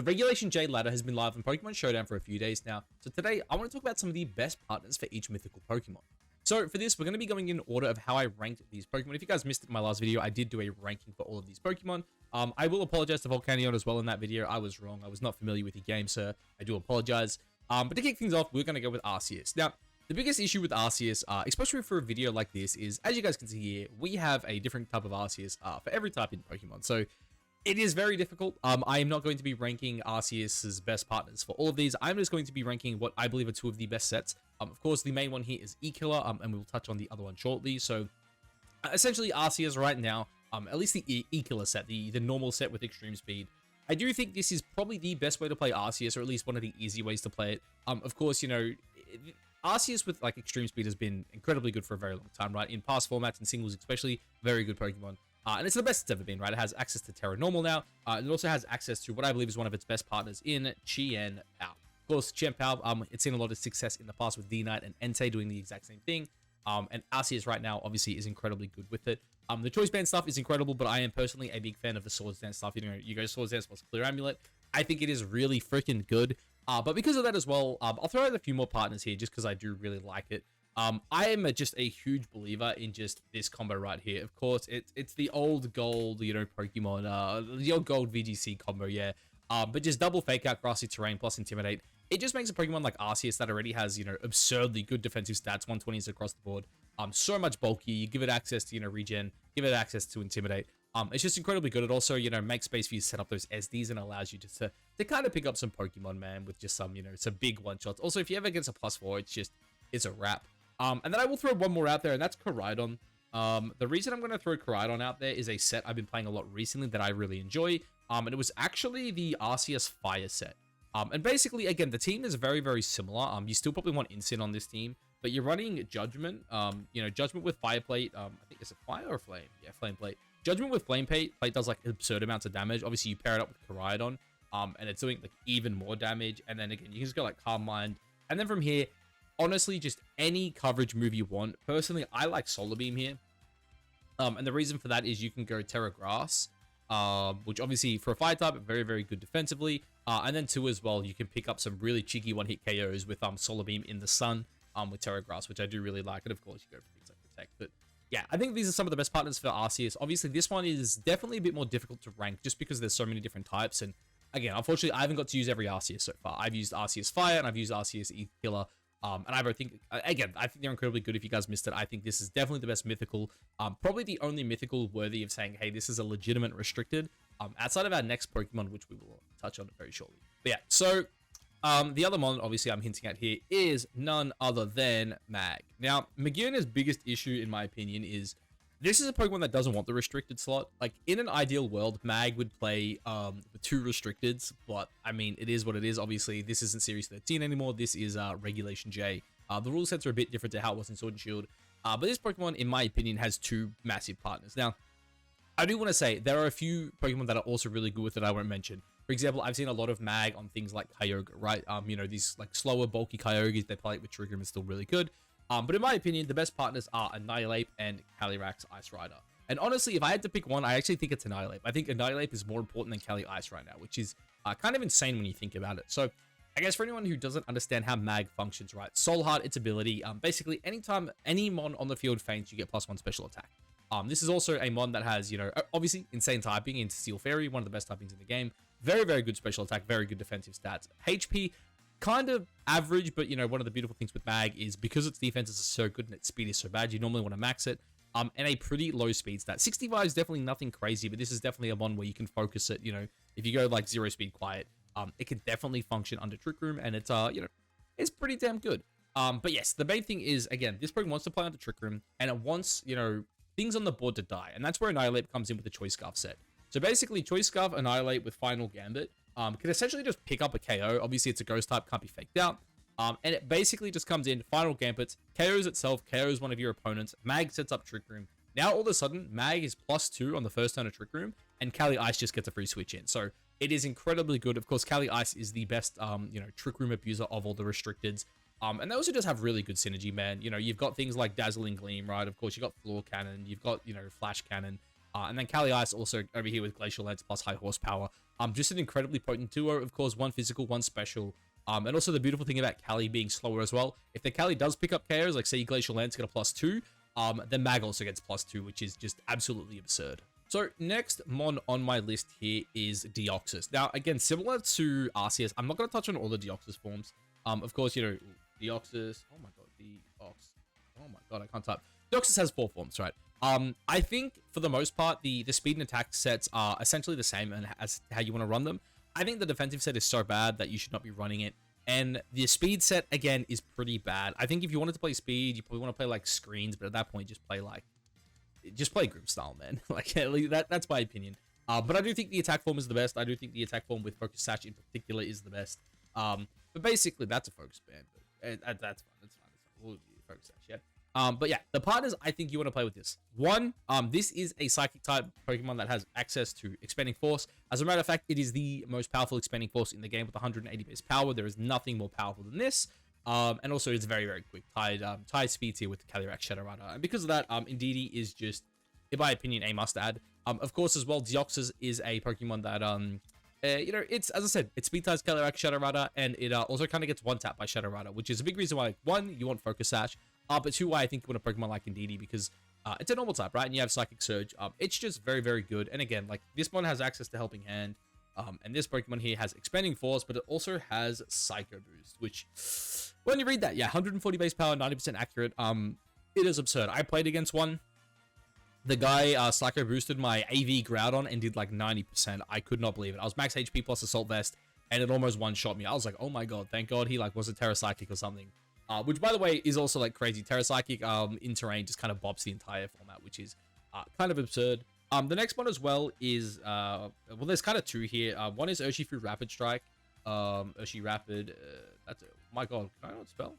The Regulation J ladder has been live on Pokemon Showdown for a few days now, so today I want to talk about some of the best partners for each mythical Pokemon. So for this, we're going to be going in order of how I ranked these Pokemon. If you guys missed it in my last video, I did do a ranking for all of these Pokemon. I will apologize to Volcanion as well in that video. I was wrong. I was not familiar with your game, sir. I do apologize. But to kick things off, we're going to go with Arceus. Now, the biggest issue with Arceus, especially for a video like this, is, as you guys can see here, we have a different type of Arceus for every type in Pokemon. So it is very difficult. I am not going to be ranking Arceus's best partners for all of these. I'm just going to be ranking what I believe are two of the best sets. Of course, the main one here is E-Killer, and we'll touch on the other one shortly. So essentially, Arceus right now, at least the E-Killer set, the normal set with extreme speed, I do think this is probably the best way to play Arceus, or at least one of the easy ways to play it. Of course, you know, Arceus with like extreme speed has been incredibly good for a very long time, right? In past formats and singles especially, very good Pokemon. And it's the best it's ever been, right? It has access to Terra Normal now. It also has access to what I believe is one of its best partners in Chien Pao. Of course, Chien Pao, it's seen a lot of success in the past with D-Knight and Entei doing the exact same thing. And Arceus right now, obviously, is incredibly good with it. The Choice Band stuff is incredible, but I am personally a big fan of the Swords Dance stuff. You know, you go Swords Dance plus Clear Amulet. I think it is really freaking good. But because of that as well, I'll throw out a few more partners here just because I do really like it. I am just a huge believer in just this combo right here. Of course, it's the old gold, you know, Pokemon, the old gold VGC combo, yeah. But just double Fake Out, Grassy Terrain plus Intimidate. It just makes a Pokemon like Arceus that already has, you know, absurdly good defensive stats, 120s across the board. So much bulky. You give it access to, you know, regen, give it access to Intimidate. It's just incredibly good. It also, you know, makes space for you to set up those SDs and allows you just to kind of pick up some Pokemon, man, with just some, you know, some big one-shots. Also, if you ever get a +4, it's a wrap. And then I will throw one more out there, and that's Koraidon. The reason I'm going to throw Koraidon out there is a set I've been playing a lot recently that I really enjoy. And it was actually the Arceus Fire set. And basically, again, the team is very, very similar. You still probably want Instant on this team, but you're running Judgment. You know, Judgment with Fire Plate. I think it's a Fire or Flame? Yeah, Flame Plate. Judgment with Flame Plate does like absurd amounts of damage. Obviously, you pair it up with Koraidon, and it's doing like even more damage. And then again, you can just go like Calm Mind. And then from here, honestly, just any coverage move you want. Personally, I like Solar Beam here. And the reason for that is you can go Terra Grass, which obviously for a fire type, very, very good defensively. And then two as well, you can pick up some really cheeky one-hit KOs with Solar Beam in the sun with Terra Grass, which I do really like. And of course, you go for things like Protect. But yeah, I think these are some of the best partners for Arceus. Obviously, this one is definitely a bit more difficult to rank just because there's so many different types. And again, unfortunately, I haven't got to use every Arceus so far. I've used Arceus Fire and I've used Arceus E-Killer. And I think, again, I think they're incredibly good. If you guys missed it, I think this is definitely the best mythical. Probably the only mythical worthy of saying, hey, this is a legitimate restricted. Outside of our next Pokemon, which we will touch on very shortly. But yeah, so the other one, obviously, I'm hinting at here is none other than Mag. Now, Magearna's biggest issue, in my opinion, is this is a Pokemon that doesn't want the restricted slot. Like, in an ideal world, Mag would play with two restricteds, but, I mean, it is what it is. Obviously, this isn't Series 13 anymore. This is Regulation J. The rule sets are a bit different to how it was in Sword and Shield. But this Pokemon, in my opinion, has two massive partners. Now, I do want to say, there are a few Pokemon that are also really good with it I won't mention. For example, I've seen a lot of Mag on things like Kyogre, right? You know, these, like, slower, bulky Kyogres, they play it with Trick Room, it's still really good. But in my opinion, the best partners are Annihilape and Calyrex Ice Rider. And honestly, if I had to pick one, I actually think it's Annihilape. I think Annihilape is more important than Cali Ice right now, which is kind of insane when you think about it. So I guess for anyone who doesn't understand how Mag functions, right? Soul Heart, its ability, basically anytime any mon on the field faints, you get +1 special attack. This is also a mon that has, you know, obviously insane typing into Steel Fairy, one of the best typings in the game. Very, very good special attack, very good defensive stats. HP, kind of average, but you know, one of the beautiful things with Mag is because its defense is so good and its speed is so bad, you normally want to max it. And a pretty low speed stat. 65 is definitely nothing crazy, but this is definitely a one where you can focus it. You know, if you go like 0 speed quiet, it can definitely function under Trick Room, and it's you know, it's pretty damn good. But yes, the main thing is, again, this Pokemon wants to play under Trick Room, and it wants, you know, things on the board to die, and that's where Annihilape comes in with the Choice Scarf set. So basically, Choice Scarf, Annihilate with Final Gambit can essentially just pick up a KO. Obviously, it's a ghost type, can't be faked out. And it basically just comes in, Final Gambit, KOs itself, KOs one of your opponents, Mag sets up Trick Room. Now, all of a sudden, Mag is +2 on the first turn of Trick Room, and Cali Ice just gets a free switch in. So it is incredibly good. Of course, Cali Ice is the best, you know, Trick Room abuser of all the restricteds. And they also just have really good synergy, man. You know, you've got things like Dazzling Gleam, right? Of course, you've got Floor Cannon, you've got, you know, Flash Cannon. And then Kali Ice also over here with Glacial Lance plus high horsepower. Just an incredibly potent duo, of course, one physical, one special. And also the beautiful thing about Kali being slower as well. If the Kali does pick up KOs, like say Glacial Lance get a +2, then Mag also gets +2, which is just absolutely absurd. So next mon on my list here is Deoxys. Now, again, similar to Arceus, I'm not going to touch on all the Deoxys forms. Of course, you know, Deoxys, oh my god, oh my god, I can't type. Deoxys has 4 forms, right? I think for the most part, the speed and attack sets are essentially the same as how you want to run them. I think the defensive set is so bad that you should not be running it. And the speed set, again, is pretty bad. I think if you wanted to play speed, you probably want to play like screens, but at that point, just play group style, man. Like, at least that's my opinion. But I do think the attack form is the best. I do think the attack form with Focus Sash in particular is the best. But basically, that's a focus band. But that's fine. That's fine. We'll do Focus Sash, yeah. But yeah, the partners I think you want to play with this. One, this is a Psychic type Pokemon that has access to Expanding Force. As a matter of fact, it is the most powerful Expanding Force in the game with 180 base power. There is nothing more powerful than this. And also it's very, very quick. Tied speed tier with Calyrex Shadowrunner. And because of that, Indeedee is just, in my opinion, a must-add. Of course, as well, Deoxys is a Pokemon that, you know, it's, as I said, it speed ties Calyrex Shadowrunner, and it also kind of gets one-tapped by Shadowrunner, which is a big reason why, one, you want Focus Sash, but two, why I think you want a Pokemon like Indeedee, because it's a normal type, right? And you have Psychic Surge. It's just very, very good. And again, like, this one has access to Helping Hand, and this Pokemon here has Expanding Force, but it also has Psycho Boost, which, when you read that, yeah, 140 base power, 90% accurate, it is absurd. I played against one. The guy Psycho boosted my AV Groudon and did like 90%. I could not believe it. I was max HP plus Assault Vest, and it almost one-shot me. I was like, oh my god, thank god he like was a Terra Psychic or something. Which, by the way, is also like crazy. Terra Psychic in terrain just kind of bops the entire format, which is kind of absurd. The next one as well is, well, there's kind of two here. One is Urshifu Rapid Strike. Urshi Rapid, that's it. My god, can I not spell?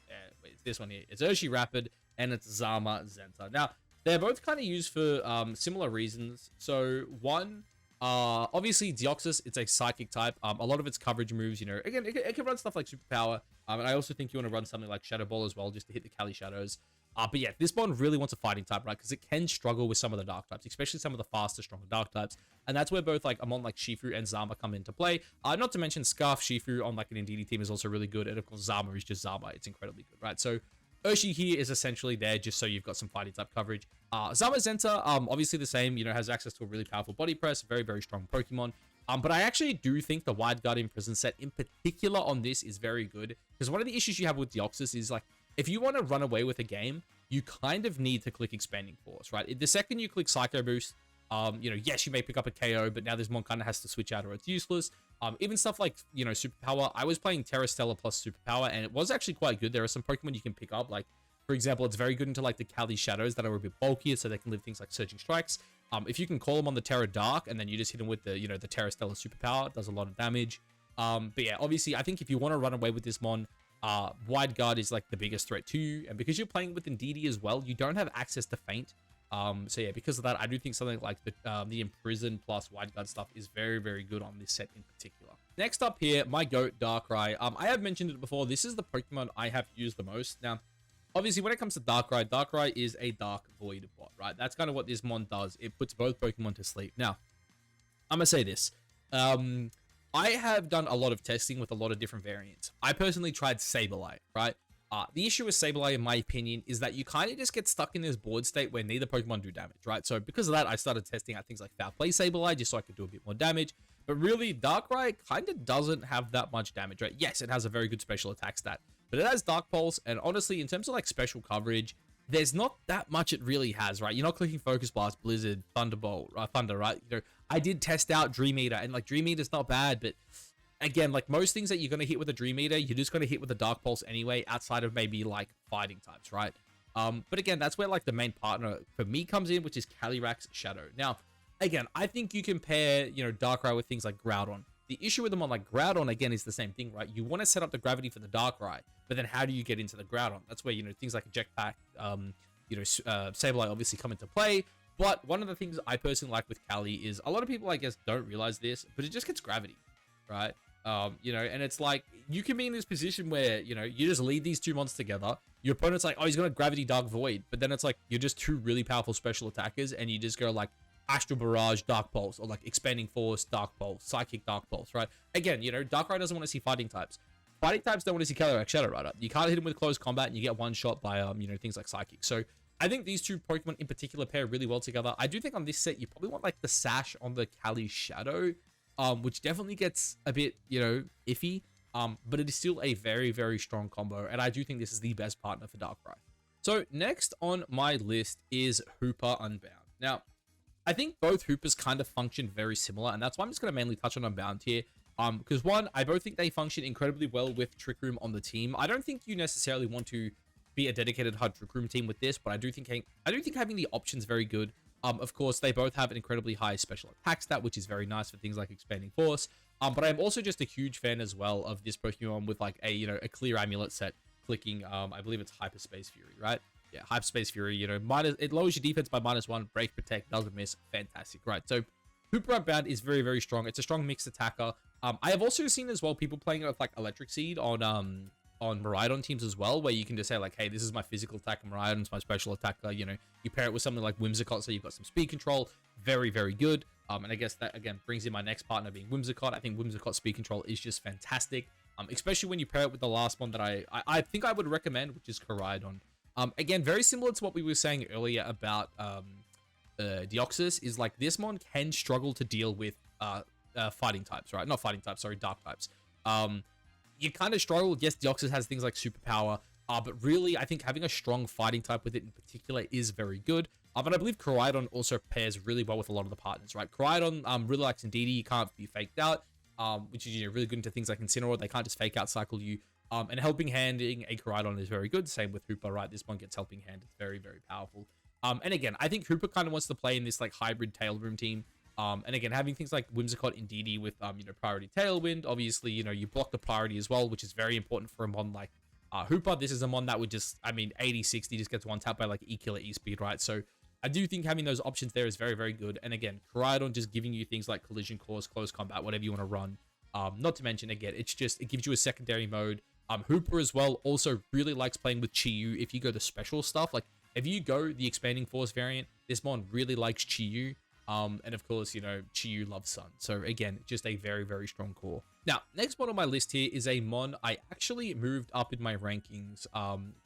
Yeah, wait, it's this one here. It's Urshi Rapid, and it's Zama Zenta. Now, they're both kind of used for similar reasons. So one, obviously Deoxys, it's a Psychic type. A lot of its coverage moves, you know, again, it can run stuff like Superpower. And I also think you want to run something like Shadow Ball as well, just to hit the Kali Shadows. But yeah, this one really wants a fighting type, right? Because it can struggle with some of the dark types, especially some of the faster, stronger dark types. And that's where both like Amon like Shifu and Zama come into play. Not to mention Scarf Shifu on like an Indeedee team is also really good. And of course, Zama is just Zama. It's incredibly good, right? So Urshi here is essentially there just so you've got some fighting type coverage. Zama Zenta, obviously the same, you know, has access to a really powerful body press, very, very strong Pokemon. But I actually do think the Wide Guardian Prison set in particular on this is very good. Because one of the issues you have with Deoxys is like, if you want to run away with a game, you kind of need to click Expanding Force, right? The second you click Psycho Boost, you know, yes, you may pick up a KO, but now this one kind of has to switch out or it's useless. Even stuff like, you know, Superpower. I was playing Terra Stella plus Superpower, and it was actually quite good. There are some Pokemon you can pick up, like, for example, it's very good into like the Kali Shadows that are a bit bulkier, so they can live things like Surging Strikes. If you can call them on the Terra Dark, and then you just hit them with the, you know, the Terra Stella Superpower, it does a lot of damage. But yeah, obviously, I think if you want to run away with this mon, Wide Guard is like the biggest threat to you, and because you're playing with Indeedee as well, you don't have access to Feint. So yeah, because of that, I do think something like the Imprison plus Wide Guard stuff is very, very good on this set in particular. Next up here, my GOAT, Darkrai. I have mentioned it before. This is the Pokemon I have used the most. Now, obviously, when it comes to Darkrai, Darkrai is a Dark Void bot, right? That's kind of what this mon does. It puts both Pokemon to sleep. Now, I'm going to say this. I have done a lot of testing with a lot of different variants. I personally tried Sableye, right? The issue with Sableye, in my opinion, is that you kind of just get stuck in this board state where neither Pokemon do damage, right? So because of that, I started testing out things like Foul Play Sableye just so I could do a bit more damage. But really, Darkrai kind of doesn't have that much damage, right? Yes, it has a very good special attack stat, but it has Dark Pulse, and honestly, in terms of like special coverage, there's not that much it really has, right? You're not clicking Focus Blast, Blizzard, Thunderbolt, Thunder, right? You know, I did test out Dream Eater, and like Dream Eater's not bad, but again, like most things that you're going to hit with a Dream Eater, you're just going to hit with a Dark Pulse anyway, outside of maybe like fighting types, right? But again, that's where like the main partner for me comes in, which is Calyrex Shadow. Now, again, I think you can pair, you know, Darkrai with things like Groudon. The issue with them on like Groudon, again, is the same thing, right? You want to set up the gravity for the Darkrai, but then how do you get into the Groudon? That's where, you know, things like Jetpack, you know, Sableye obviously come into play. But one of the things I personally like with Kali is a lot of people, I guess, don't realize this, but it just gets gravity, right? You know, and it's like you can be in this position where, you know, you just lead these two mons together. Your opponent's like, oh, he's gonna Gravity Dark Void, but then it's like you're just two really powerful special attackers, and you just go like Astral Barrage, Dark Pulse, or like Expanding Force, Dark Pulse, Psychic Dark Pulse, right? Again, you know, Darkrai doesn't want to see fighting types. Fighting types don't want to see Keldeo Shadow Rider. You can't hit him with close combat, and you get one shot by you know, things like Psychic. So I think these two Pokemon in particular pair really well together. I do think on this set you probably want like the Sash on the Kali Shadow, which definitely gets a bit, you know, iffy. But it is still a very, very strong combo, and I do think this is the best partner for Darkrai. So next on my list is Hoopa Unbound. Now, I think both Hoopas kind of function very similar, and that's why I'm just going to mainly touch on Unbound here. Because one, I both think they function incredibly well with Trick Room on the team. I don't think you necessarily want to be a dedicated hard Trick Room team with this, but I do think having the options very good. Of course, they both have an incredibly high special attack stat, which is very nice for things like Expanding Force. But I'm also just a huge fan as well of this Pokemon with like a, you know, a clear amulet set clicking. I believe it's Hyperspace Fury, right? Yeah, Hyperspace Fury, you know, it lowers your defense by -1, break, protect, doesn't miss. Fantastic, right? So Hoopa Unbound is very, very strong. It's a strong mixed attacker. I have also seen as well people playing it with like Electric Seed on Miraidon teams as well, where you can just say like, hey, this is my physical attacker, Miraidon's my special attacker. You know, you pair it with something like Whimsicott, so you've got some speed control. Very, very good. And I guess that again brings in my next partner being Whimsicott. I think Whimsicott speed control is just fantastic. Especially when you pair it with the last one that I think I would recommend, which is Koraidon. Again, very similar to what we were saying earlier about Deoxys, is like this mon can struggle to deal with fighting types, right? Not fighting types, sorry, dark types. You kind of struggle. Yes, Deoxys has things like superpower, but really, I think having a strong fighting type with it in particular is very good. But I believe Koraidon also pairs really well with a lot of the partners, right? Koraidon really likes Indeedee. You can't be faked out, which is, you know, really good into things like Incineroar. They can't just fake out cycle you. And helping handing a Koraidon is very good. Same with Hoopa, right? This one gets helping hand. It's very, very powerful. And again, I think Hoopa kind of wants to play in this like hybrid Tail Room team. And again, having things like Whimsicott, Indeedee with, you know, priority Tailwind, obviously, you know, you block the priority as well, which is very important for a mon like Hoopa. This is a mon that would just, I mean, 80-60 just gets one tap by like E-Killer, E-Speed, right? So I do think having those options there is very, very good. And again, Koraidon just giving you things like Collision Course, Close Combat, whatever you want to run. Not to mention, again, it's just, it gives you a secondary mode. Hoopa as well also really likes playing with Chi-Yu if you go to special stuff. Like, if you go the Expanding Force variant, this mon really likes Chi-Yu. And of course, you know, Chi-Yu loves Sun. So again, just a very, very strong core. Now, next one on my list here is a mon I actually moved up in my rankings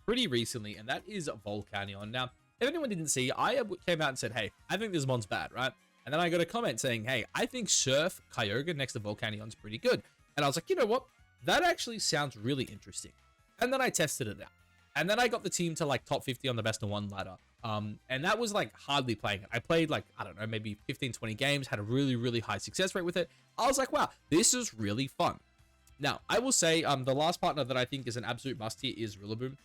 pretty recently, and that is Volcanion. Now, if anyone didn't see, I came out and said, hey, I think this mon's bad, right? And then I got a comment saying, hey, I think Surf Kyogre next to Volcanion's pretty good. And I was like, you know what? That actually sounds really interesting. And then I tested it out. And then I got the team to like top 50 on the best of one ladder. And that was like hardly playing it. I played like, I don't know, maybe 15, 20 games, had a really, really high success rate with it. I was like, wow, this is really fun. Now, I will say the last partner that I think is an absolute must here is Rillaboom.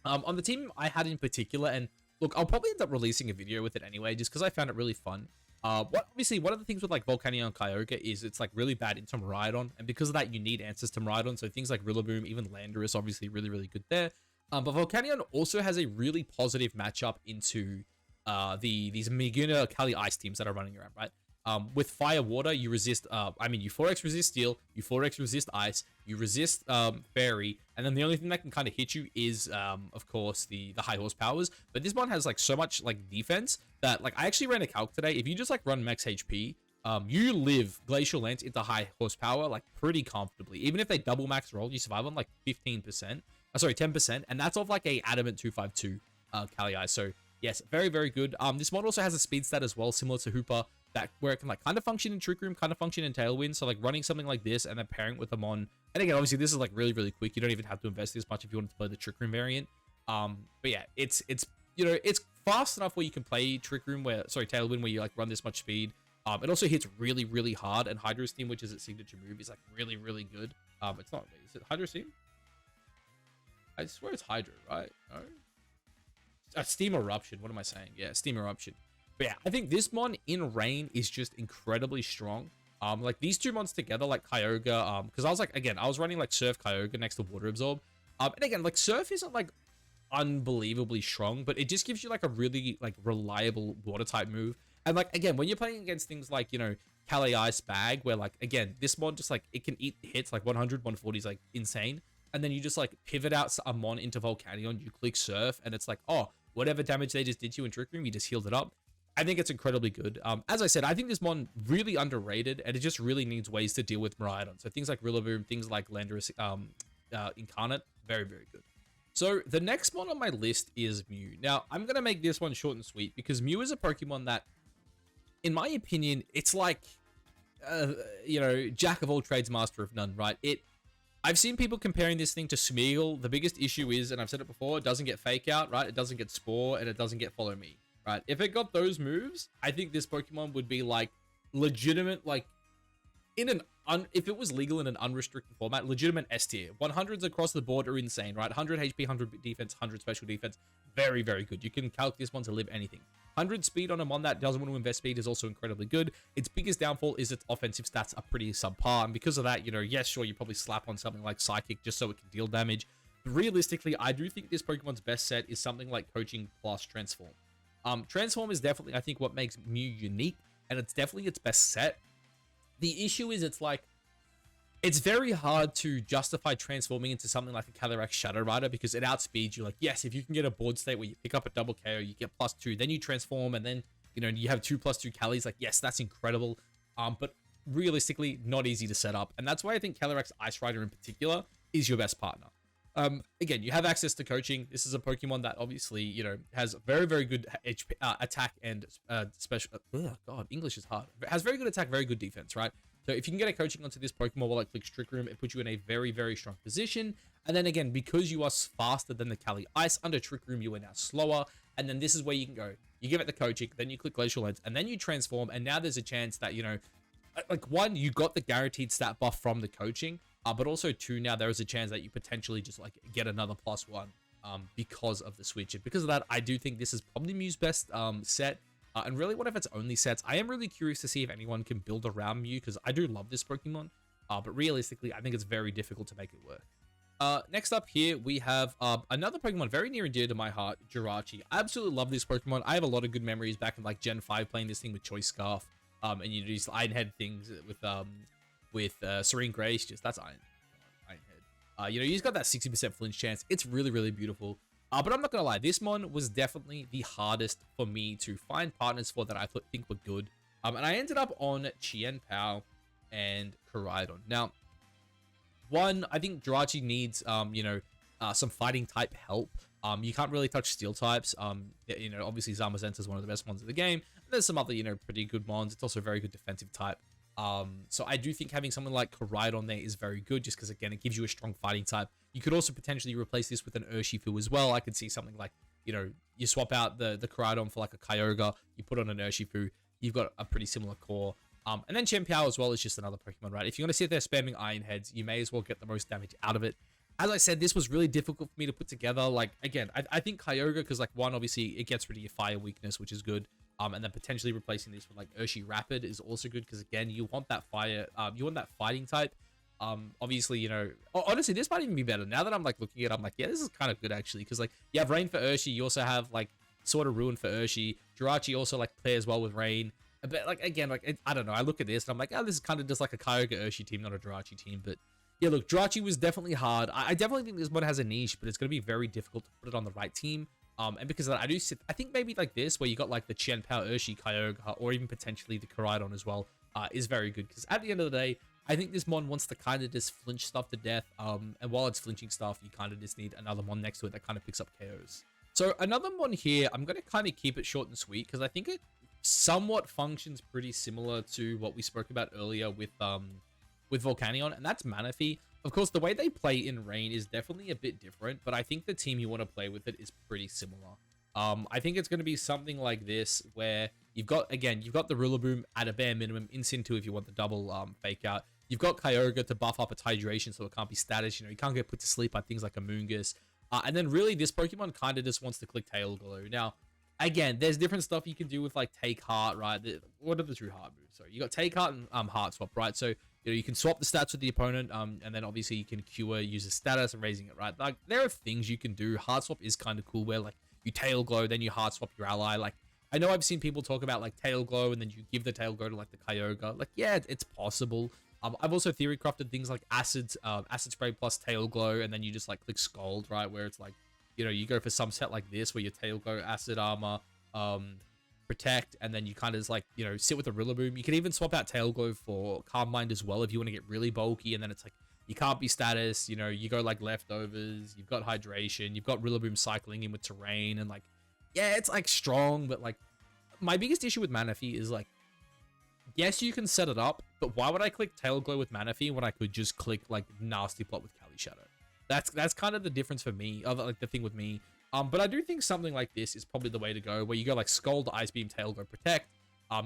On the team I had in particular, and look, I'll probably end up releasing a video with it anyway, just because I found it really fun. Obviously, one of the things with like Volcanion and Kyogre is it's like really bad into Miraidon, and because of that, you need answers to Miraidon. So things like Rillaboom, even Landorus, obviously really, really good there. But Volcanion also has a really positive matchup into these Magearna Kali Ice teams that are running around, right? With Fire Water, you resist, you 4x resist Steel, you 4x resist Ice, you resist Fairy, and then the only thing that can kind of hit you is, of course, the high horsepowers. But this one has like so much like defense that like I actually ran a calc today. If you just like run max HP, you live Glacial Lance into high horsepower like pretty comfortably. Even if they double max roll, you survive on like 15%. Sorry, 10%, and that's off like a Adamant 252 Kali Ice. So yes, very, very good. This mod also has a speed stat as well, similar to Hoopa, that where it can like kind of function in Trick Room, kind of function in Tailwind. So like running something like this and then pairing with a mon. And again, obviously this is like really, really quick. You don't even have to invest this much if you wanted to play the Trick Room variant. But yeah, it's you know, it's fast enough where you can play Tailwind where you like run this much speed. It also hits really, really hard, and Hydro Steam, which is its signature move, is like really, really good. It's not, is it Hydro Steam? I swear it's Hydro, right? No? Steam Eruption. What am I saying? Yeah, Steam Eruption. But yeah, I think this mon in rain is just incredibly strong. Like these two mons together, like Kyogre, because I was like, again, I was running like Surf Kyogre next to Water Absorb. And again, like Surf isn't like unbelievably strong, but it just gives you like a really like reliable water type move. And like, again, when you're playing against things like, you know, Kali Ice bag where like, again, this mod just like, it can eat hits like 100, 140 is like insane. And then you just like pivot out a mon into Volcanion, you click Surf, and it's like, oh, whatever damage they just did to you in Trick Room, you just healed it up. I think it's incredibly good. As I said, I think this mon really underrated, and it just really needs ways to deal with Miraidon. So things like Rillaboom, things like Landorus Incarnate, very, very good. So the next one on my list is Mew. Now, I'm going to make this one short and sweet because Mew is a Pokemon that, in my opinion, it's like, you know, jack of all trades, master of none, right? I've seen people comparing this thing to Smeagol. The biggest issue is, and I've said it before, it doesn't get Fake Out, right? It doesn't get Spore, and it doesn't get Follow Me, right? If it got those moves, I think this Pokemon would be like legitimate, like in an if it was legal in an unrestricted format, legitimate S tier. 100s across the board are insane, right? 100 HP, 100 defense, 100 special defense, very, very good. You can calc this one to live anything. 100 speed on a mon that doesn't want to invest speed is also incredibly good. Its biggest downfall is its offensive stats are pretty subpar, and because of that, you know, yes, sure, you probably slap on something like Psychic just so it can deal damage. But realistically, I do think this Pokemon's best set is something like Coaching plus Transform. Transform is definitely, I think, what makes Mew unique, and it's definitely its best set. The issue is it's like, it's very hard to justify transforming into something like a Calyrex Shadow Rider because it outspeeds you. Like, yes, if you can get a board state where you pick up a double KO, you get +2, then you transform, and then, you know, you have 2+2 Calis. Like, yes, that's incredible. But realistically, not easy to set up. And that's why I think Calyrex Ice Rider in particular is your best partner. Again, you have access to coaching. This is a Pokemon that obviously, you know, has very, very good HP, attack and special. God, English is hard. It has very good attack, very good defense, right? So if you can get a coaching onto this Pokemon while it clicks Trick Room, it puts you in a very, very strong position. And then again, because you are faster than the Kali Ice, under Trick Room, you are now slower. And then this is where you can go. You give it the coaching, then you click Glacial Lens, and then you transform. And now there's a chance that, you know, like one, you got the guaranteed stat buff from the coaching. But also two, now there is a chance that you potentially just like get another +1 because of the switch. And because of that, I do think this is probably Mew's best set. And really one of its only sets. I am really curious to see if anyone can build around Mew because I do love this Pokemon. But realistically, I think it's very difficult to make it work. Next up here, we have another Pokemon very near and dear to my heart, Jirachi. I absolutely love this Pokemon. I have a lot of good memories back in like Gen 5 playing this thing with Choice Scarf. And you do these Ironhead things with Serene Grace. Just that's Ironhead. You know, he's got that 60% flinch chance. It's really, really beautiful. But I'm not gonna lie, this one was definitely the hardest for me to find partners for that I think were good. And I ended up on Chien Pao and Koraidon. Now, one, I think Jirachi needs, you know, some fighting type help. You can't really touch steel types. You know, obviously Zamazenta is one of the best ones in the game. And there's some other, you know, pretty good mons. It's also a very good defensive type. So I do think having someone like Koraidon there is very good just because, again, it gives you a strong fighting type. You could also potentially replace this with an Urshifu as well. I could see something like, you know, you swap out the Koraidon for like a Kyogre, you put on an Urshifu, you've got a pretty similar core. And then Chien Pao as well is just another Pokemon, right? If you're going to sit there spamming Iron Heads, you may as well get the most damage out of it. As I said, this was really difficult for me to put together. Like, again, I think Kyogre, because like one, obviously it gets rid of your fire weakness, which is good. And then potentially replacing this with like Urshi Rapid is also good because, again, you want that fire, you want that fighting type. Obviously, you know, honestly, this might even be better. Now that I'm like looking at it, I'm like, yeah, this is kind of good actually. Because like you have Rain for Urshi, you also have like Sword of Ruin for Urshi. Jirachi also like plays well with Rain. But like, again, like, I don't know. I look at this and I'm like, oh, this is kind of just like a Kyogre Urshi team, not a Jirachi team. But yeah, look, Jirachi was definitely hard. I definitely think this one has a niche, but it's going to be very difficult to put it on the right team. And because of that, I think maybe like this, where you got like the Chien Pao Urshi Kyogre, or even potentially the Koraidon as well, is very good. Because at the end of the day, I think this mon wants to kind of just flinch stuff to death. And while it's flinching stuff, you kind of just need another mon next to it that kind of picks up KOs. So another mon here, I'm going to kind of keep it short and sweet because I think it somewhat functions pretty similar to what we spoke about earlier with Volcanion, and that's Manaphy. Of course, the way they play in Rain is definitely a bit different, but I think the team you want to play with it is pretty similar. I think it's going to be something like this, where you've got the Rillaboom at a bare minimum, Instant 2 if you want the double fake out. You've got Kyogre to buff up its hydration so it can't be status. You know, you can't get put to sleep by things like a Moongus. And then really, this Pokemon kind of just wants to click Tail Glow. Now, again, there's different stuff you can do with like Take Heart, right? What are the true heart moves? So you got Take Heart and Heart Swap, right? So you know, you can swap the stats with the opponent, and then obviously you can cure user status and raising it, right? Like there are things you can do. Heart Swap is kind of cool, where like you Tail Glow, then you Heart Swap your ally. Like I know I've seen people talk about like Tail Glow, and then you give the Tail Glow to like the Kyogre. Like, yeah, it's possible. I've also theory crafted things like Acid Spray plus Tail Glow, and then you just like click Scald, right? Where it's like, you know, you go for some set like this where your Tail Glow, Acid Armor, Protect, and then you kind of just like, you know, sit with a Rillaboom. You can even swap out Tail Glow for Calm Mind as well if you want to get really bulky, and then it's like, you can't be status, you know, you go like Leftovers, you've got Hydration, you've got Rillaboom cycling in with Terrain, and like, yeah, it's like strong, but like, my biggest issue with Manaphy is like, yes, you can set it up, but why would I click Tail Glow with Manaphy when I could just click like Nasty Plot with Cali Shadow? That's kind of the difference for me, like the thing with me. But I do think something like this is probably the way to go, where you go like Scald, Ice Beam, Tail Glow, Protect.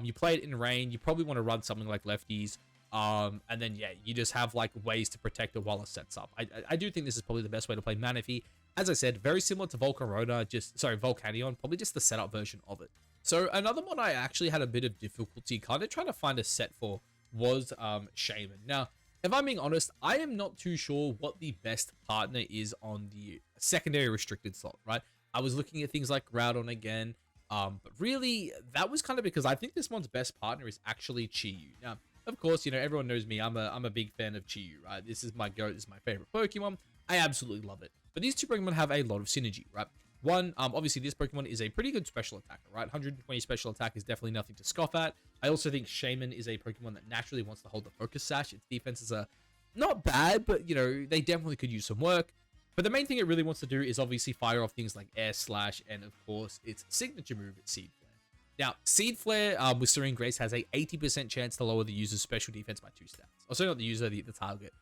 You play it in rain. You probably want to run something like Lefties. And then, yeah, you just have like ways to protect it while it sets up. I do think this is probably the best way to play Manaphy. As I said, very similar to Volcanion, probably just the setup version of it. So another one I actually had a bit of difficulty kind of trying to find a set for was Shaymin. Now, if I'm being honest, I am not too sure what the best partner is on the secondary restricted slot, right? I was looking at things like Groudon again, but really that was kind of because I think this one's best partner is actually Chi-Yu. Now, of course, you know, everyone knows me. I'm a big fan of Chi-Yu, right? This is my goat. This is my favorite Pokemon. I absolutely love it. But these two Pokemon have a lot of synergy, right? One, obviously this Pokemon is a pretty good special attacker, right? 120 special attack is definitely nothing to scoff at. I also think Shaymin is a Pokemon that naturally wants to hold the Focus Sash. Its defenses are not bad, but, you know, they definitely could use some work. But the main thing it really wants to do is obviously fire off things like Air Slash and, of course, its signature move, Seed Flare. Now, Seed Flare with Serene Grace has a 80% chance to lower the user's special defense by 2 stats. Also, not the user, the target.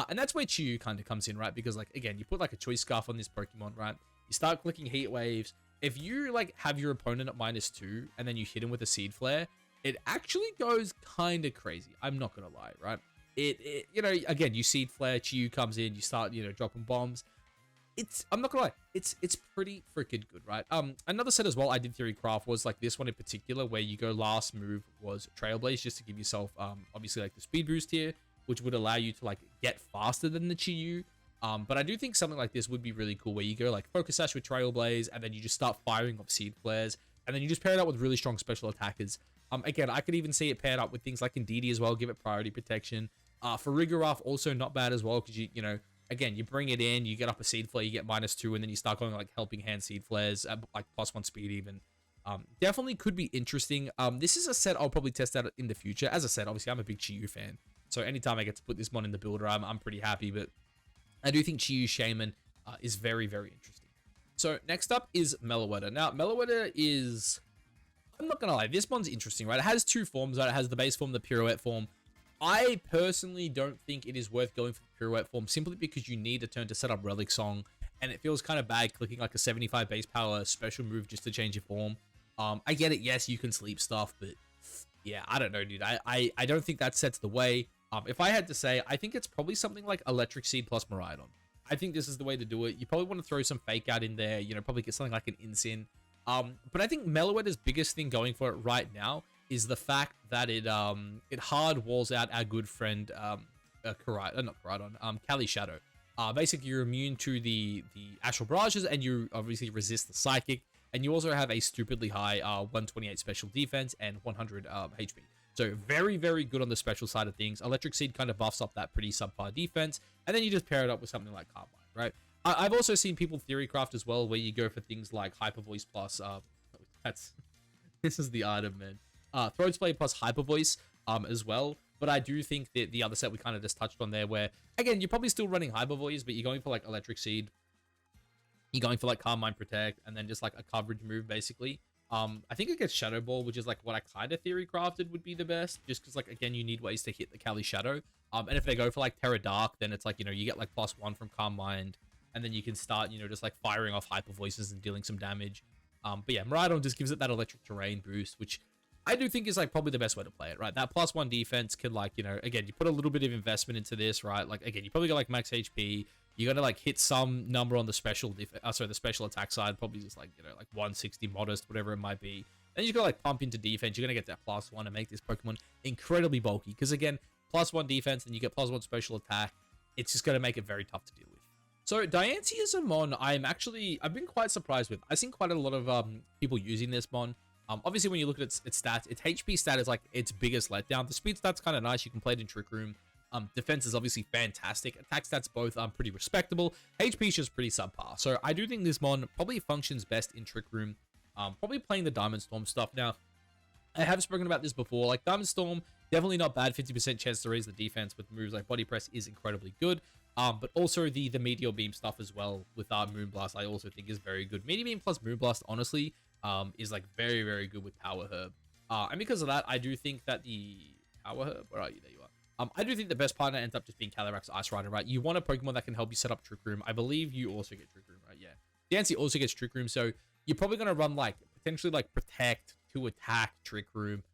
And that's where Chi-Yu kind of comes in, right? Because, like, again, you put, like, a Choice Scarf on this Pokemon, right? You start clicking Heat Waves. If you, like, have your opponent at -2 and then you hit him with a Seed Flare, it actually goes kind of crazy. I'm not going to lie, right? It, you know, again, you Seed Flare, Chi-Yu comes in, you start, you know, dropping bombs. I'm not gonna lie, it's pretty freaking good, right? Another set as well I did theory craft was like this one in particular, where you go last move was Trailblaze, just to give yourself obviously like the speed boost here, which would allow you to like get faster than the Chi-Yu. But I do think something like this would be really cool, where you go like Focus Sash with Trailblaze, and then you just start firing off Seed Flares, and then you just pair it up with really strong special attackers. Again, I could even see it paired up with things like Indeedee as well, give it priority protection. For Rigorough, also not bad as well, because you know, again, you bring it in, you get up a Seed Flare, you get -2, and then you start going like Helping Hand Seed Flares at like +1 speed even. Definitely could be interesting. This is a set I'll probably test out in the future. As I said, obviously I'm a big Chi-Yu fan, so anytime I get to put this one in the builder, I'm pretty happy. But I do think Chi-Yu Shaymin is very, very interesting. So next up is Meloetta. Now, Meloetta is, I'm not gonna lie, this one's interesting, right? It has 2 forms, right? It has the base form, the pirouette form. I personally don't think it is worth going for the pirouette form, simply because you need a turn to set up Relic Song, and it feels kind of bad clicking like a 75 base power special move just to change your form. I get it, yes, you can sleep stuff, but yeah, I don't know, dude. I don't think that sets the way. If I had to say, I think it's probably something like Electric Seed plus Miraidon. I think this is the way to do it. You probably want to throw some Fake Out in there, you know, probably get something like an Incin. But I think Meloetta's biggest thing going for it right now is the fact that it hard walls out our good friend Cali Shadow. Basically, you're immune to the Astral Barrages, and you obviously resist the Psychic, and you also have a stupidly high 128 special defense and 100 HP. So very, very good on the special side of things. Electric Seed kind of buffs up that pretty subpar defense, and then you just pair it up with something like Carbine, right? I've also seen people theory craft as well, where you go for things like Hyper Voice plus this is the item, man. Throat Spray plus Hyper Voice as well. But I do think that the other set we kind of just touched on there, where, again, you're probably still running Hyper Voice, but you're going for, like, Electric Seed. You're going for, like, Calm Mind Protect, and then just, like, a coverage move, basically. I think it gets Shadow Ball, which is, like, what I kind of theory crafted would be the best, just because, like, again, you need ways to hit the Cali Shadow. And if they go for, like, Terra Dark, then it's, like, you know, you get, like, +1 from Calm Mind, and then you can start, you know, just, like, firing off Hyper Voices and dealing some damage. But yeah, Miraidon just gives it that Electric Terrain boost, which I do think is like probably the best way to play it, right? That +1 defense can, like, you know, again, you put a little bit of investment into this, right? Like, again, you probably got like max HP. You got to like hit some number on the special the special attack side, probably just like, you know, like 160 modest, whatever it might be. Then you got to like pump into defense. You're gonna get that +1 and make this Pokemon incredibly bulky. Because again, +1 defense, and you get +1 special attack. It's just gonna make it very tough to deal with. So Diancie is a mon I've been quite surprised with. I've seen quite a lot of people using this mon. Obviously, when you look at its stats, its HP stat is like its biggest letdown. The speed stat's kind of nice. You can play it in Trick Room. Defense is obviously fantastic. Attack stats both pretty respectable. HP is just pretty subpar. So I do think this mon probably functions best in Trick Room. Probably playing the Diamond Storm stuff. Now, I have spoken about this before. Like Diamond Storm, definitely not bad. 50% chance to raise the defense with moves like Body Press is incredibly good. But also the Meteor Beam stuff as well with Moonblast, I also think is very good. Meteor Beam plus Moonblast, honestly, is like very, very good with Power Herb. And because of that, I do think that the Power Herb, where are you? There you are. I do think the best partner ends up just being Calyrex Ice Rider, right? You want a Pokemon that can help you set up Trick Room. I believe you also get Trick Room, right? Yeah. Diancie also gets Trick Room, so you're probably going to run like potentially like Protect to attack Trick Room.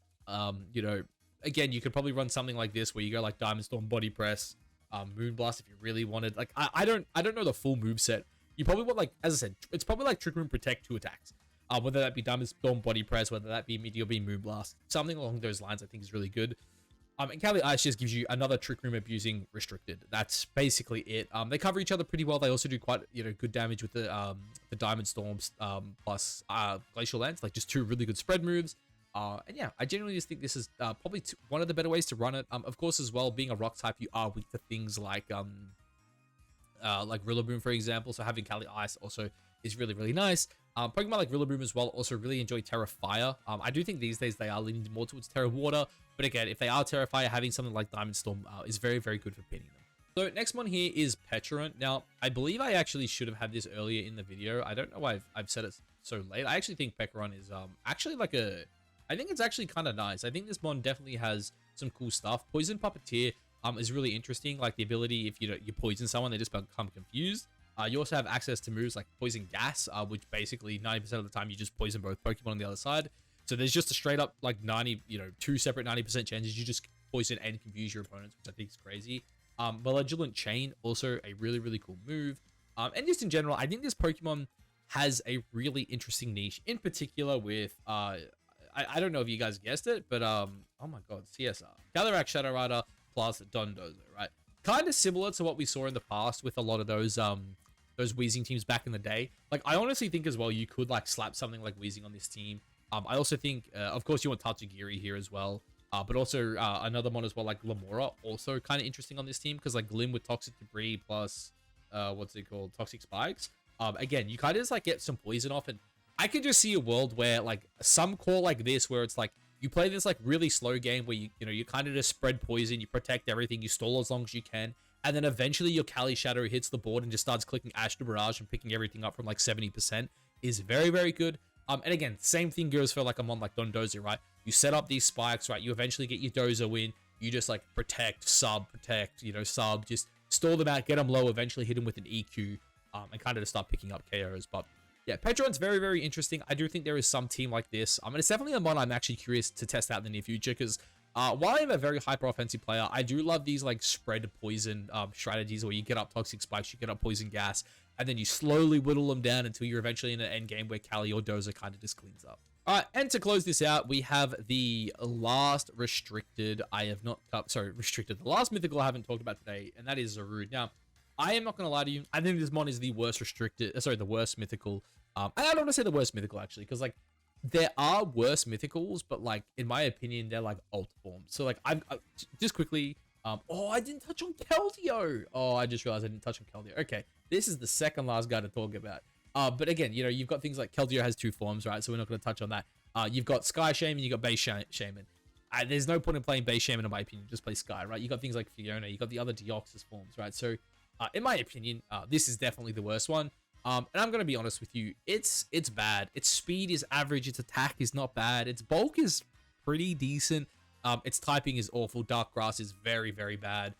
You know, again, you could probably run something like this where you go like Diamond Storm, Body Press, Moonblast if you really wanted. Like I don't know the full move set. You probably want, like, as I said, it's probably like Trick Room, Protect, 2 attacks. Whether that be Diamond Storm, Body Press, whether that be Meteor Beam, Moonblast, something along those lines I think is really good. And Cali Ice just gives you another Trick Room abusing restricted. That's basically it. They cover each other pretty well. They also do quite, you know, good damage with the Diamond Storms plus Glacial Lance, like just 2 really good spread moves. And yeah, I genuinely just think this is probably one of the better ways to run it. Of course, as well, being a rock type, you are weak to things like Rillaboom, for example. So having Cali Ice also is really, really nice. Pokemon like Rillaboom as well also really enjoy Terra Fire. I do think these days they are leaning more towards Terra Water. But again, if they are Terra Fire, having something like Diamond Storm is very, very good for pinning them. So next one here is Pecharunt. Now, I believe I actually should have had this earlier in the video. I don't know why I've said it so late. I actually think Pecharunt is actually like I think it's actually kind of nice. I think this mon definitely has some cool stuff. Poison Puppeteer is really interesting. Like the ability, if you poison someone, they just become confused. You also have access to moves like Poison Gas, which basically 90% of the time you just poison both Pokemon on the other side. So there's just a straight up like 2 separate 90% chances you just poison and confuse your opponents, which I think is crazy. Malevolent Chain, also a really, really cool move. And just in general, I think this Pokemon has a really interesting niche, in particular with, I don't know if you guys guessed it, but, oh my god, CSR. Calyrex Shadow Rider plus Dondozo, right? Kind of similar to what we saw in the past with a lot of those Weezing teams back in the day. Like, I honestly think as well, you could, like, slap something like Weezing on this team. I also think, of course, you want Tatsugiri here as well. But also another one as well, like Lamora, also kind of interesting on this team because like Glim with Toxic Debris plus, what's it called, Toxic Spikes. Again, you kind of just like get some poison off, and I could just see a world where like some core like this, where it's like you play this like really slow game where you kind of just spread poison, you protect everything, you stall as long as you can, and then eventually your Cali Shadow hits the board and just starts clicking Ashton Barrage and picking everything up from like 70% is very, very good. And again, same thing goes for like a mon like Dondozo, right? You set up these spikes, right? You eventually get your Dozo in. You just like protect, sub, just stall them out, get them low, eventually hit them with an EQ, and kind of just start picking up KOs. But yeah, Pecharunt's very, very interesting. I do think there is some team like this. And it's definitely a mon I'm actually curious to test out in the near future because while I'm a very hyper offensive player, I do love these like spread poison strategies where you get up Toxic Spikes, you get up Poison Gas, and then you slowly whittle them down until you're eventually in an end game where Cali or Doza kind of just cleans up. All right, and to close this out, we have the last restricted. The last mythical I haven't talked about today, and that is Zarude. Now, I am not going to lie to you. I think this mon is the worst the worst mythical. And I don't want to say the worst mythical actually, because like there are worse mythicals, but like in my opinion, they're like alt forms. So like I just quickly. Oh, I didn't touch on Keldeo. Oh, I just realized I didn't touch on Keldeo. Okay, this is the second last guy to talk about. But again, you've got things like Keldeo has 2 forms, right? So we're not going to touch on that. You've got Sky Shaymin, you've got Base Shaymin. There's no point in playing Base Shaymin, in my opinion. Just play Sky, right? You got things like Fiona, you got the other Deoxys forms, right? So, in my opinion, this is definitely the worst one. And I'm going to be honest with you, it's bad. Its speed is average, its attack is not bad, its bulk is pretty decent. Its typing is awful. Dark Grass is very, very bad.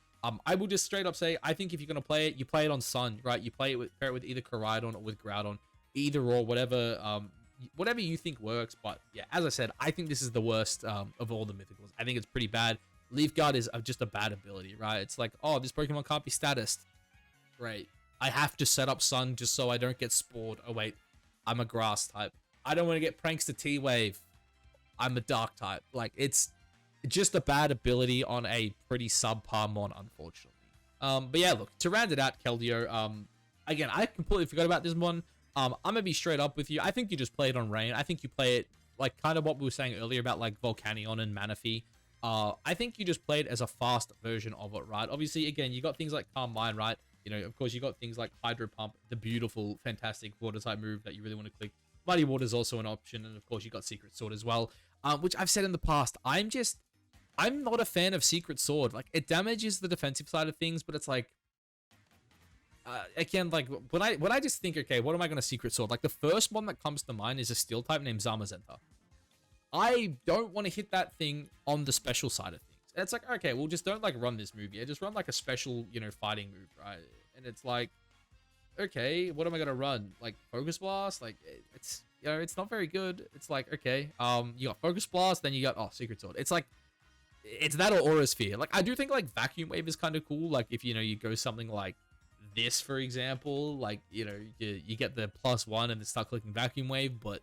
I will just straight up say, I think if you're going to play it, you play it on Sun, right? You pair it with either Koraidon or with Groudon, either or, whatever you think works. But yeah, as I said, I think this is the worst of all the mythicals. I think it's pretty bad. Leaf Guard is just a bad ability, right? It's like, oh, this Pokemon can't be statused. Great. I have to set up Sun just so I don't get spored. Oh, wait. I'm a Grass type. I don't want to get pranks to T-Wave. I'm a Dark type. Like, it's just a bad ability on a pretty subpar mon, unfortunately. But yeah, look, to round it out, Keldeo, again, I completely forgot about this one. I'm gonna be straight up with you. I think you just play it on Rain. I think you play it like kind of what we were saying earlier about like Volcanion and Manaphy. I think you just play it as a fast version of it, right? Obviously, again, you got things like Calm Mind, right? You know, of course, you got things like Hydro Pump, the beautiful, fantastic water type move that you really want to click. Muddy Water is also an option, and of course, you got Secret Sword as well, which I've said in the past. I'm not a fan of Secret Sword. Like, it damages the defensive side of things, but it's like, again, like when I just think, okay, what am I going to Secret Sword? Like the first one that comes to mind is a Steel type named Zamazenta. I don't want to hit that thing on the special side of things. And it's like, okay, well, just don't like run this move. Yeah, just run like a special, you know, fighting move, right? And it's like, okay, what am I gonna run? Like Focus Blast? Like it's, you know, it's not very good. It's like, okay, you got Focus Blast, then you got Secret Sword. It's like, it's that or Aura Sphere. Like I do think like Vacuum Wave is kind of cool. Like if you know you go something like this, for example, like you know you get the +1 and then start clicking Vacuum Wave. But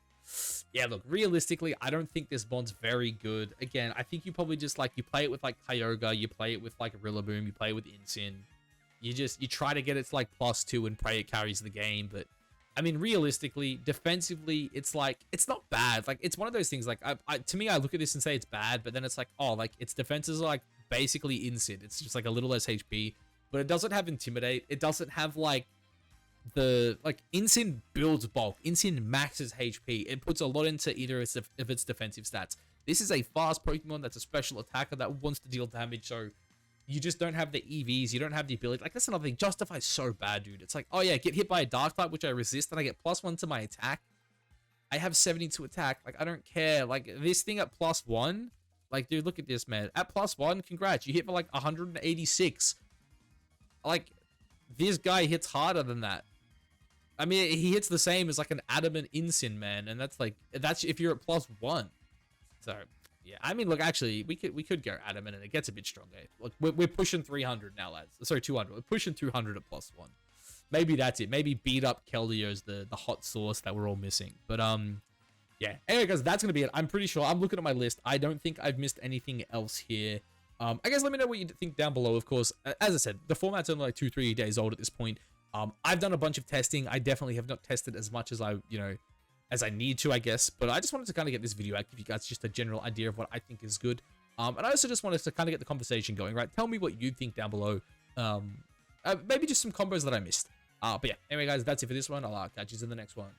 yeah, look, realistically, I don't think this bond's very good. Again, I think you probably just like you play it with like Kyogre, you play it with like Rillaboom, you play it with Incin. You try to get it to like +2 and pray it carries the game. But I mean, realistically, defensively, it's like, it's not bad. Like, it's one of those things, like, to me, I look at this and say it's bad, but then it's like, oh, like, its defenses are like basically Incin. It's just like a little less HP, but it doesn't have Intimidate. It doesn't have like Incin builds bulk. Incin maxes HP. It puts a lot into either of its defensive stats. This is a fast Pokemon that's a special attacker that wants to deal damage, so you just don't have the EVs. You don't have the ability. Like, that's another thing. Justify's so bad, dude. It's like, oh yeah, get hit by a Dark type, which I resist, and I get +1 to my attack. I have 72 attack. Like, I don't care. Like, this thing at +1, like, dude, look at this, man. At +1, congrats. You hit for like 186. Like, this guy hits harder than that. I mean, he hits the same as like an Adamant Incin, man, and that's like, that's if you're at +1. So yeah, I mean, look, actually, we could go Adamant, and it gets a bit stronger. Look, we're pushing 300 now, lads. Sorry, 200. We're pushing 200 at +1. Maybe that's it. Maybe beat up Keldeo's the hot sauce that we're all missing. But yeah. Anyway, guys, that's gonna be it. I'm pretty sure. I'm looking at my list. I don't think I've missed anything else here. I guess let me know what you think down below. Of course, as I said, the format's only like 2-3 days old at this point. I've done a bunch of testing. I definitely have not tested as much as I need to, I guess. But I just wanted to kind of get this video out, give you guys just a general idea of what I think is good. And I also just wanted to kind of get the conversation going, right? Tell me what you think down below. Maybe just some combos that I missed. But yeah, anyway, guys, that's it for this one. I'll catch you in the next one.